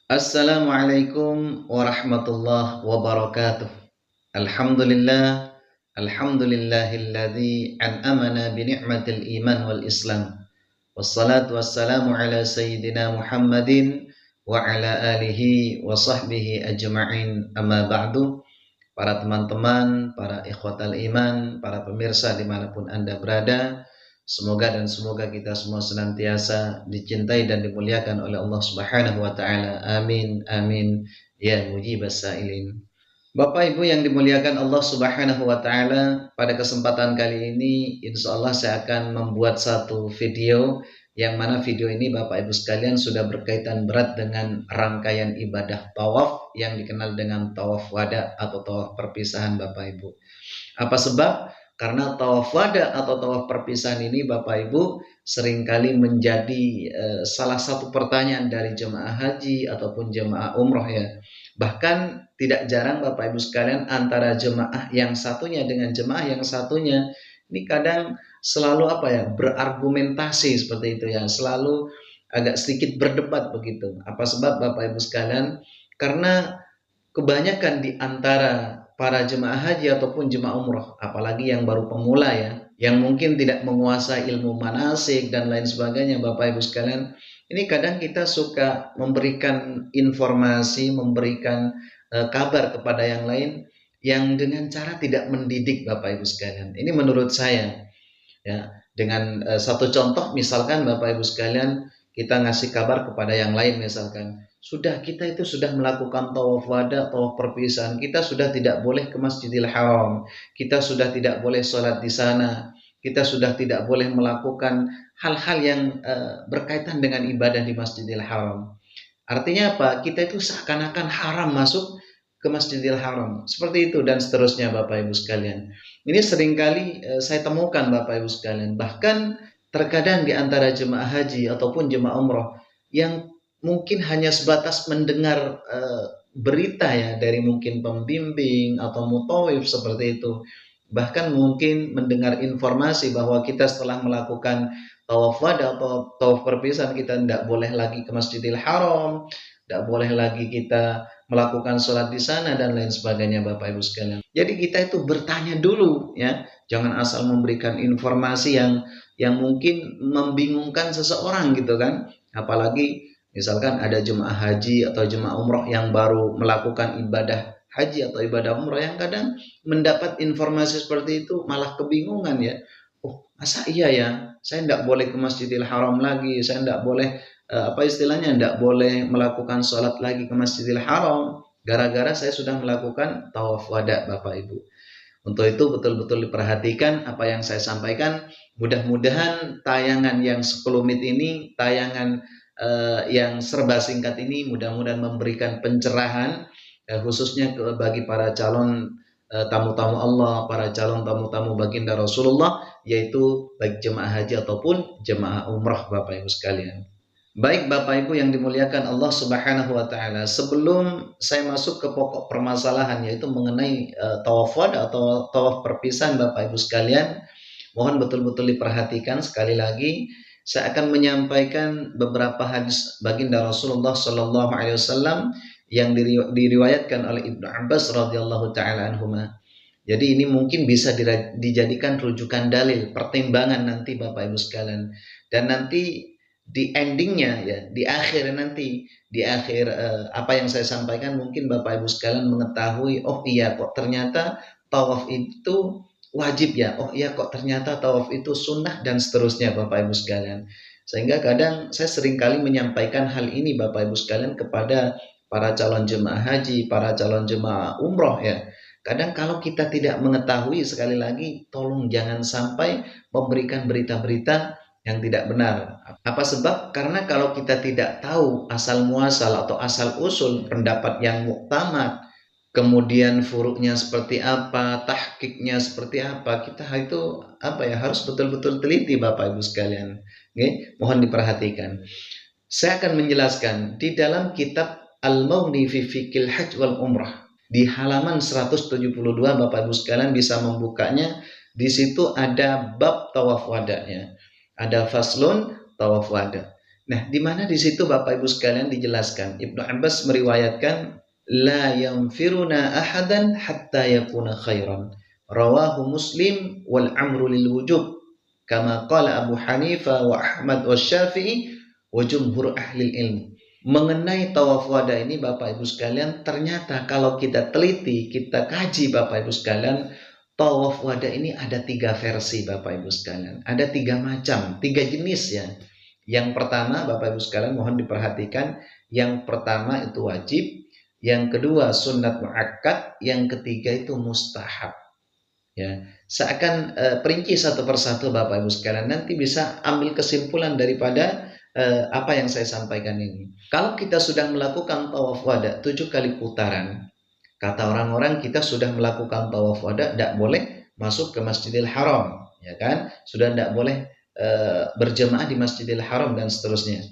Assalamualaikum warahmatullahi wabarakatuh. Alhamdulillah, alhamdulillahilladzi an'amana bi ni'matil iman wal Islam. Wassalatu wassalamu ala sayyidina Muhammadin wa ala alihi wa sahbihi ajma'in. Amma ba'du. Para teman-teman, para ikhwatal iman, para pemirsa dimanapun Anda berada, semoga kita semua senantiasa dicintai dan dimuliakan oleh Allah Subhanahu wa taala. Amin amin ya mujibas sailin. Bapak Ibu yang dimuliakan Allah Subhanahu wa taala, pada kesempatan kali ini insya Allah saya akan membuat satu video yang mana video ini Bapak Ibu sekalian sudah berkaitan berat dengan rangkaian ibadah tawaf yang dikenal dengan tawaf wada atau tawaf perpisahan Bapak Ibu. Apa sebab? Karena tawaf wada atau tawaf perpisahan ini Bapak Ibu seringkali menjadi salah satu pertanyaan dari jemaah haji ataupun jemaah umroh ya. Bahkan tidak jarang Bapak Ibu sekalian antara jemaah yang satunya dengan jemaah yang satunya ini kadang selalu berargumentasi seperti itu ya, selalu agak sedikit berdebat begitu. Apa sebab Bapak Ibu sekalian? Karena kebanyakan di antara para jemaah haji ataupun jemaah umroh, apalagi yang baru pemula ya, yang mungkin tidak menguasai ilmu manasik dan lain sebagainya Bapak Ibu sekalian, ini kadang kita suka memberikan informasi, memberikan kabar kepada yang lain yang dengan cara tidak mendidik Bapak Ibu sekalian. Ini menurut saya ya, dengan satu contoh misalkan Bapak Ibu sekalian, kita ngasih kabar kepada yang lain misalkan, kita itu sudah melakukan tawaf wada, tawaf perpisahan, kita sudah tidak boleh ke Masjidil Haram, kita sudah tidak boleh sholat di sana, kita sudah tidak boleh melakukan hal-hal yang berkaitan dengan ibadah di Masjidil Haram. Artinya apa? Kita itu seakan-akan haram masuk ke Masjidil Haram. Seperti itu dan seterusnya Bapak Ibu sekalian. Ini seringkali saya temukan Bapak Ibu sekalian. Bahkan terkadang di antara jemaah haji ataupun jemaah umroh yang mungkin hanya sebatas mendengar berita ya dari mungkin pembimbing atau mutawif seperti itu. Bahkan mungkin mendengar informasi bahwa kita setelah melakukan tawaf wada atau tawaf perpisahan kita tidak boleh lagi ke Masjidil Haram, tidak boleh lagi kita melakukan sholat di sana dan lain sebagainya Bapak Ibu sekalian. Jadi kita itu bertanya dulu ya, jangan asal memberikan informasi yang mungkin membingungkan seseorang gitu kan. Apalagi misalkan ada jemaah haji atau jemaah umroh yang baru melakukan ibadah haji atau ibadah umroh yang kadang mendapat informasi seperti itu malah kebingungan ya. Oh, masa iya ya? Saya tidak boleh ke Masjidil Haram lagi, saya tidak boleh tidak boleh melakukan sholat lagi ke Masjidil Haram gara-gara saya sudah melakukan tawaf wada Bapak Ibu. Untuk itu betul-betul diperhatikan apa yang saya sampaikan. Mudah-mudahan tayangan yang sekelumit ini, tayangan yang serba singkat ini mudah-mudahan memberikan pencerahan khususnya bagi para calon tamu-tamu Allah, para calon tamu-tamu baginda Rasulullah, yaitu baik jemaah haji ataupun jemaah umrah Bapak Ibu sekalian. Baik Bapak Ibu yang dimuliakan Allah Subhanahu wa taala, sebelum saya masuk ke pokok permasalahan yaitu mengenai tawaf wada atau tawaf perpisahan Bapak Ibu sekalian, mohon betul-betul diperhatikan sekali lagi. Saya akan menyampaikan beberapa hadis baginda Rasulullah sallallahu alaihi wasallam yang diriwayatkan oleh Ibnu Abbas radhiyallahu taala anhuma. Jadi ini mungkin bisa dijadikan rujukan dalil, pertimbangan nanti Bapak Ibu sekalian. Dan nanti di endingnya ya, di akhir apa yang saya sampaikan mungkin Bapak Ibu sekalian mengetahui, oh iya kok ternyata tawaf itu wajib ya, oh iya kok ternyata tawaf itu sunnah dan seterusnya Bapak Ibu sekalian. Sehingga kadang saya seringkali menyampaikan hal ini Bapak Ibu sekalian kepada para calon jemaah haji, para calon jemaah umroh ya. Kadang kalau kita tidak mengetahui, sekali lagi tolong jangan sampai memberikan berita-berita yang tidak benar. Apa sebab? Karena kalau kita tidak tahu asal muasal atau asal usul pendapat yang muktamad, kemudian furuknya seperti apa, tahqiqnya seperti apa, kita itu harus betul-betul teliti Bapak Ibu sekalian. Oke, mohon diperhatikan. Saya akan menjelaskan di dalam kitab Al-Mughni fi Fiqhil Hajj wal Umrah di halaman 172 Bapak Ibu sekalian bisa membukanya. Di situ ada bab tawaf wadanya. Ada faslun tawaf wada. Nah, di mana di situ Bapak Ibu sekalian dijelaskan, Ibnu Abbas meriwayatkan la yanfiruna ahadan hatta yakuna khairan. Rawahu Muslim wal amru lil wujub. Kama qala Abu Hanifah wa Ahmad wa Syafi'i wa jumhur ahli ilm. Mengenai tawaf wada ini Bapak Ibu sekalian, ternyata kalau kita teliti, kita kaji Bapak Ibu sekalian, tawaf wada ini ada 3 versi Bapak Ibu sekalian. Ada 3 macam, 3 jenis ya. Yang pertama, Bapak Ibu sekalian mohon diperhatikan, yang pertama itu wajib, yang kedua sunnat muakkad, yang ketiga itu mustahab. Ya, saya akan perinci satu persatu Bapak Ibu sekalian, nanti bisa ambil kesimpulan daripada apa yang saya sampaikan ini. Kalau kita sudah melakukan tawaf wada 7 kali putaran, kata orang-orang kita sudah melakukan tawaf wada, tidak boleh masuk ke Masjidil Haram, ya kan? Sudah tidak boleh berjemaah di Masjidil Haram dan seterusnya.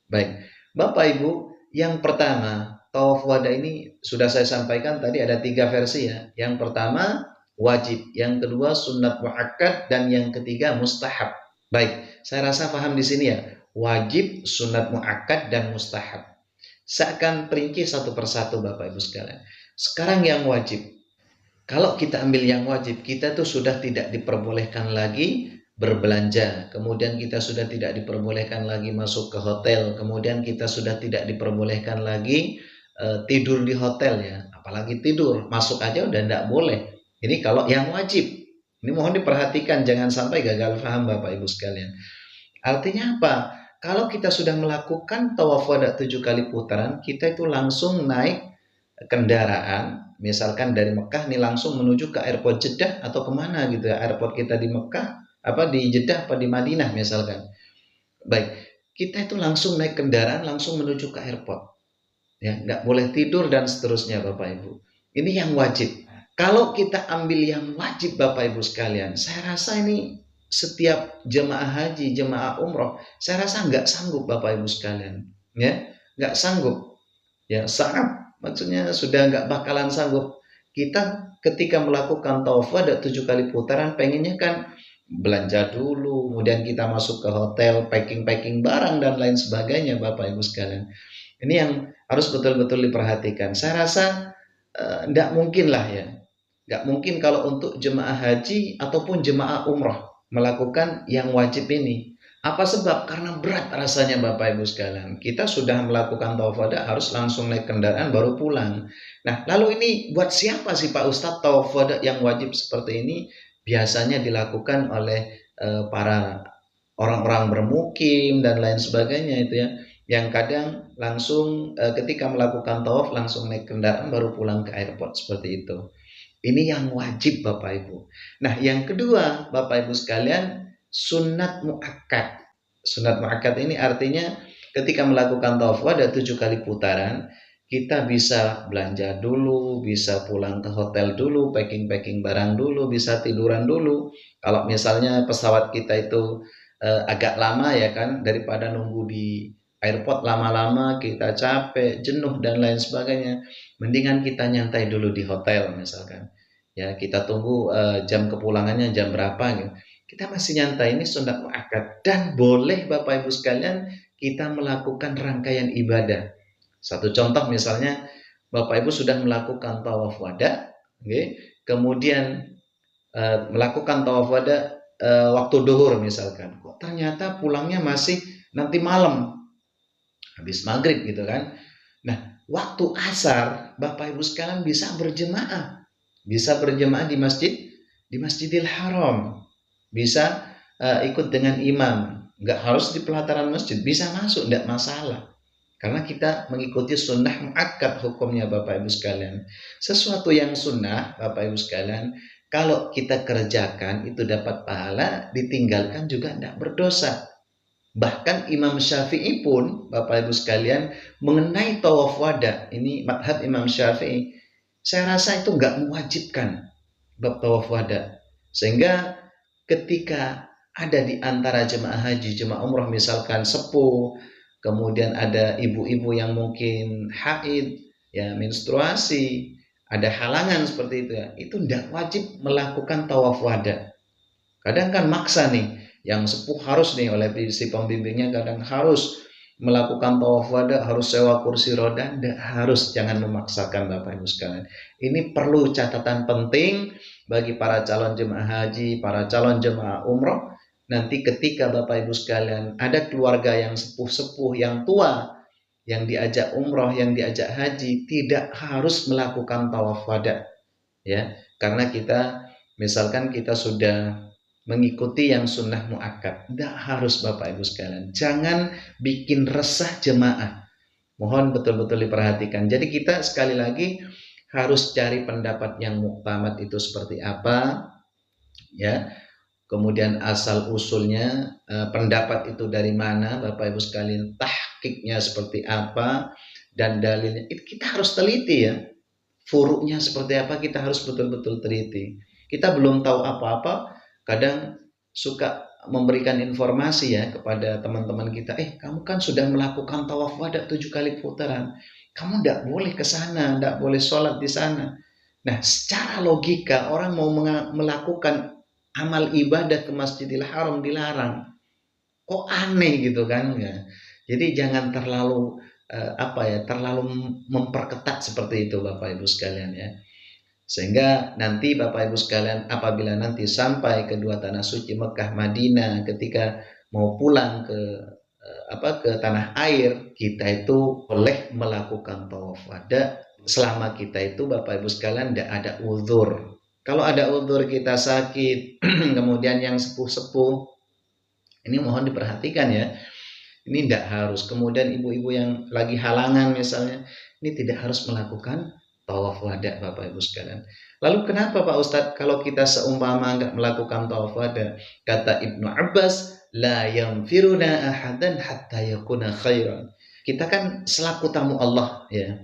Baik, Bapak Ibu, yang pertama tawaf wada ini sudah saya sampaikan tadi ada 3 versi ya. Yang pertama wajib, yang kedua sunnat muakkad, dan yang ketiga mustahab. Baik, saya rasa paham di sini ya. Wajib, sunnat muakkad, dan mustahab. Saya akan perinci satu persatu Bapak Ibu sekalian. Sekarang yang wajib. Kalau kita ambil yang wajib, kita tuh sudah tidak diperbolehkan lagi berbelanja, kemudian kita sudah tidak diperbolehkan lagi masuk ke hotel, kemudian kita sudah tidak diperbolehkan lagi tidur di hotel ya, apalagi tidur, masuk aja udah tidak boleh. Ini kalau yang wajib. Ini mohon diperhatikan, jangan sampai gagal paham Bapak Ibu sekalian. Artinya apa? Kalau kita sudah melakukan tawaf wada 7 kali putaran, kita itu langsung naik kendaraan, misalkan dari Mekah nih langsung menuju ke airport Jeddah atau kemana gitu ya, airport kita di Mekah, apa di Jeddah, apa di Madinah misalkan. Baik, kita itu langsung naik kendaraan, langsung menuju ke airport. Ya, nggak boleh tidur dan seterusnya Bapak Ibu. Ini yang wajib. Kalau kita ambil yang wajib Bapak Ibu sekalian, saya rasa ini setiap jemaah haji, jemaah umroh, saya rasa nggak sanggup Bapak Ibu sekalian. Ya, nggak sanggup. Ya, sangat, maksudnya sudah nggak bakalan sanggup. Kita ketika melakukan tawaf ada 7 kali putaran, pengennya kan belanja dulu, kemudian kita masuk ke hotel, packing barang dan lain sebagainya Bapak Ibu sekalian. Ini yang harus betul-betul diperhatikan. Saya rasa tidak mungkin lah ya. Nggak mungkin kalau untuk jemaah haji ataupun jemaah umroh melakukan yang wajib ini. Apa sebab? Karena berat rasanya Bapak Ibu sekalian. Kita sudah melakukan tawaf wada harus langsung naik kendaraan baru pulang. Nah, lalu ini buat siapa sih Pak Ustadz tawaf wada yang wajib seperti ini? Biasanya dilakukan oleh para orang-orang bermukim dan lain sebagainya itu ya. Yang kadang langsung ketika melakukan tawaf langsung naik kendaraan baru pulang ke airport seperti itu. Ini yang wajib Bapak Ibu. Nah, yang kedua Bapak Ibu sekalian, sunat muakkad. Sunat muakkad ini artinya ketika melakukan tawaf ada 7 kali putaran, kita bisa belanja dulu, bisa pulang ke hotel dulu, packing barang dulu, bisa tiduran dulu. Kalau misalnya pesawat kita itu agak lama ya kan, daripada nunggu di airport lama-lama kita capek, jenuh dan lain sebagainya, mendingan kita nyantai dulu di hotel misalkan. Ya, kita tunggu jam kepulangannya jam berapa gitu. Kita masih nyantai, ini sunat muakkad dan boleh Bapak Ibu sekalian kita melakukan rangkaian ibadah. Satu contoh misalnya Bapak Ibu sudah melakukan tawaf wada, okay, kemudian melakukan tawaf wada waktu duhur misalkan. Kok ternyata pulangnya masih nanti malam, habis maghrib gitu kan. Nah, waktu asar Bapak Ibu sekalian bisa berjemaah di Masjidil Haram, bisa ikut dengan imam, nggak harus di pelataran masjid, bisa masuk, nggak masalah. Karena kita mengikuti sunnah muakkad hukumnya Bapak Ibu sekalian. Sesuatu yang sunnah Bapak Ibu sekalian, kalau kita kerjakan itu dapat pahala, ditinggalkan juga tidak berdosa. Bahkan Imam Syafi'i pun Bapak Ibu sekalian mengenai tawaf wada, ini madhab Imam Syafi'i, saya rasa itu nggak mewajibkan bab tawaf wada. Sehingga ketika ada di antara jemaah haji, jemaah umroh misalkan sepuh, kemudian ada ibu-ibu yang mungkin haid, ya menstruasi, ada halangan seperti itu ya, itu tidak wajib melakukan tawaf wada. Kadang kan maksa nih, yang sepuh harus nih oleh si pembimbingnya, kadang harus melakukan tawaf wada harus sewa kursi roda, tidak harus, jangan memaksakan Bapak Ibu sekalian. Ini perlu catatan penting bagi para calon jemaah haji, para calon jemaah umroh. Nanti ketika Bapak Ibu sekalian ada keluarga yang sepuh-sepuh, yang tua, yang diajak umroh, yang diajak haji, tidak harus melakukan tawaf wada, ya, karena kita misalkan kita sudah mengikuti yang sunnah muakkad, tidak harus Bapak Ibu sekalian. Jangan bikin resah jemaah, mohon betul-betul diperhatikan. Jadi kita sekali lagi harus cari pendapat yang muktamad itu seperti apa, ya, kemudian asal usulnya, pendapat itu dari mana Bapak Ibu sekalian, tahqiqnya seperti apa, dan dalilnya itu kita harus teliti, ya, furuknya seperti apa kita harus betul-betul teliti. Kita belum tahu apa-apa, kadang suka memberikan informasi ya kepada teman-teman kita, kamu kan sudah melakukan tawaf wada 7 kali putaran, kamu tidak boleh ke sana, tidak boleh sholat di sana. Nah, secara logika orang mau melakukan amal ibadah ke Masjidil Haram dilarang, kok aneh gitu kan ya. Jadi jangan terlalu terlalu memperketat seperti itu Bapak Ibu sekalian, ya. Sehingga nanti Bapak Ibu sekalian apabila nanti sampai kedua tanah suci Mekah Madinah, ketika mau pulang ke tanah air, kita itu boleh melakukan tawaf wada selama kita itu Bapak Ibu sekalian tidak ada uzur. Kalau ada uzur, kita sakit, kemudian yang sepuh-sepuh, ini mohon diperhatikan ya. Ini tidak harus. Kemudian ibu-ibu yang lagi halangan misalnya, ini tidak harus melakukan tawaf wada Bapak Ibu sekalian. Lalu kenapa Pak Ustadz kalau kita seumpama nggak melakukan tawaf wada? Kata Ibnu Abbas, la yanfiruna ahadan hatta yakuna khairan. Kita kan selaku tamu Allah, ya.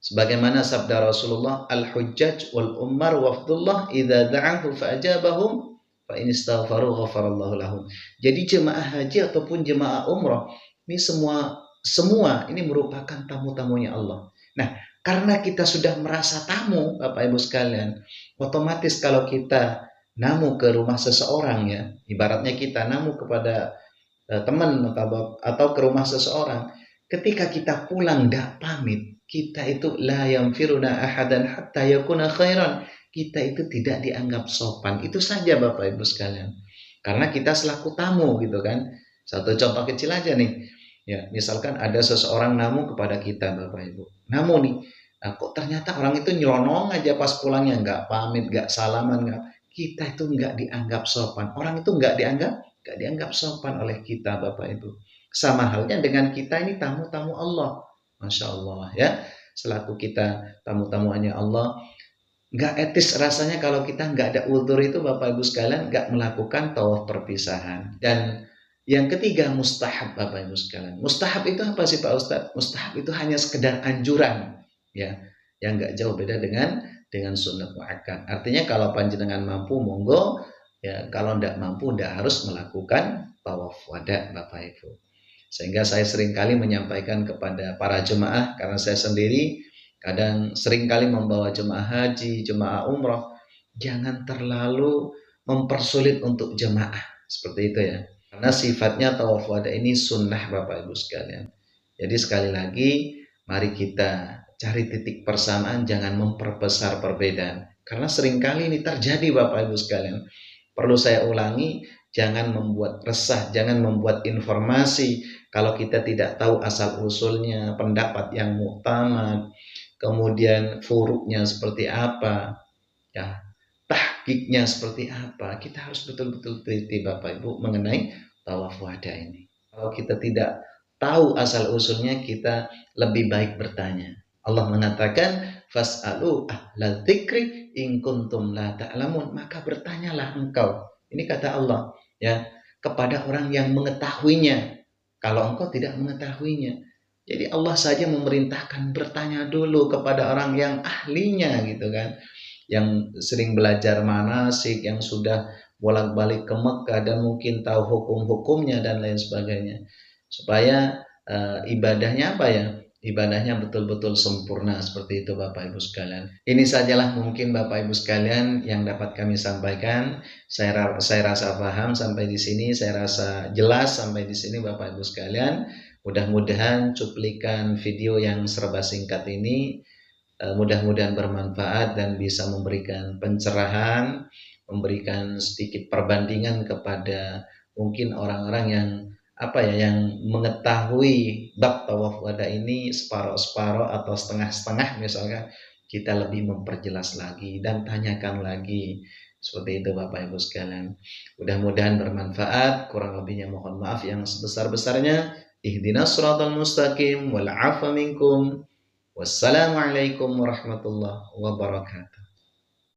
Sebagaimana sabda Rasulullah, al-hujjaj wal ummar wafdullah idza da'ahu fa'ajabahum fa in istaghfaru ghafarallahu lahum. Jadi jemaah haji ataupun jemaah umrah ini semua ini merupakan tamu-tamunya Allah. Nah, karena kita sudah merasa tamu Bapak Ibu sekalian, otomatis kalau kita namu ke rumah seseorang, ya, ibaratnya kita namu kepada teman atau ke rumah seseorang, ketika kita pulang tidak pamit, kita itu la yanfiruna ahadan hatta yakuna khairan. Kita itu tidak dianggap sopan. Itu saja Bapak Ibu sekalian. Karena kita selaku tamu gitu kan. Satu contoh kecil aja nih. Ya, misalkan ada seseorang namu kepada kita Bapak Ibu. Namu nih, kok ternyata orang itu nyelonong aja pas pulangnya, nggak pamit, nggak salaman, nggak. Kita itu nggak dianggap sopan. Orang itu nggak dianggap sopan oleh kita Bapak Ibu. Sama halnya dengan kita ini tamu-tamu Allah. Masya Allah, ya. Selaku kita tamu-tamuannya Allah, nggak etis rasanya kalau kita nggak ada uzur itu Bapak Ibu sekalian, nggak melakukan tawaf perpisahan. Dan yang ketiga mustahab Bapak Ibu sekalian. Mustahab itu apa sih Pak Ustadz? Mustahab itu hanya sekedar anjuran, ya, yang nggak jauh beda dengan sunnah muakkad. Artinya kalau panjenengan mampu monggo, ya, kalau nggak mampu nggak harus melakukan tawaf wada Bapak Ibu. Sehingga saya seringkali menyampaikan kepada para jemaah, karena saya sendiri kadang seringkali membawa jemaah haji, jemaah umroh, jangan terlalu mempersulit untuk jemaah seperti itu, ya. Karena sifatnya tawaf wada ini sunnah Bapak Ibu sekalian. Jadi sekali lagi, mari kita cari titik persamaan, jangan memperbesar perbedaan. Karena seringkali ini terjadi Bapak Ibu sekalian. Perlu saya ulangi, jangan membuat resah, jangan membuat informasi kalau kita tidak tahu asal usulnya, pendapat yang muktamad, kemudian furuknya seperti apa, ya, tahqiqnya seperti apa. Kita harus betul-betul teliti Bapak Ibu mengenai tawaf wada ini. Kalau kita tidak tahu asal usulnya, kita lebih baik bertanya. Allah mengatakan, fas'alu ahlal dzikri in kuntum la ta'lamun, maka bertanyalah engkau. Ini kata Allah, ya, kepada orang yang mengetahuinya. Kalau engkau tidak mengetahuinya, jadi Allah saja memerintahkan bertanya dulu kepada orang yang ahlinya gitu kan, yang sering belajar manasik, yang sudah bolak-balik ke Mekah dan mungkin tahu hukum-hukumnya dan lain sebagainya, supaya ibadahnya apa ya? Ibadahnya betul-betul sempurna seperti itu Bapak Ibu sekalian. Ini sajalah mungkin Bapak Ibu sekalian yang dapat kami sampaikan. Saya rasa paham sampai di sini, saya rasa jelas sampai di sini Bapak Ibu sekalian. Mudah-mudahan cuplikan video yang serba singkat ini mudah-mudahan bermanfaat dan bisa memberikan pencerahan, memberikan sedikit perbandingan kepada mungkin orang-orang yang mengetahui bab tawaf wada ini separuh-separuh atau setengah-setengah misalkan, kita lebih memperjelas lagi dan tanyakan lagi. Seperti itu Bapak Ibu sekalian. Mudah-mudahan bermanfaat, kurang lebihnya mohon maaf yang sebesar-besarnya. Ihdinas siratal mustaqim wal 'afwa minkum. Wassalamualaikum warahmatullahi wabarakatuh.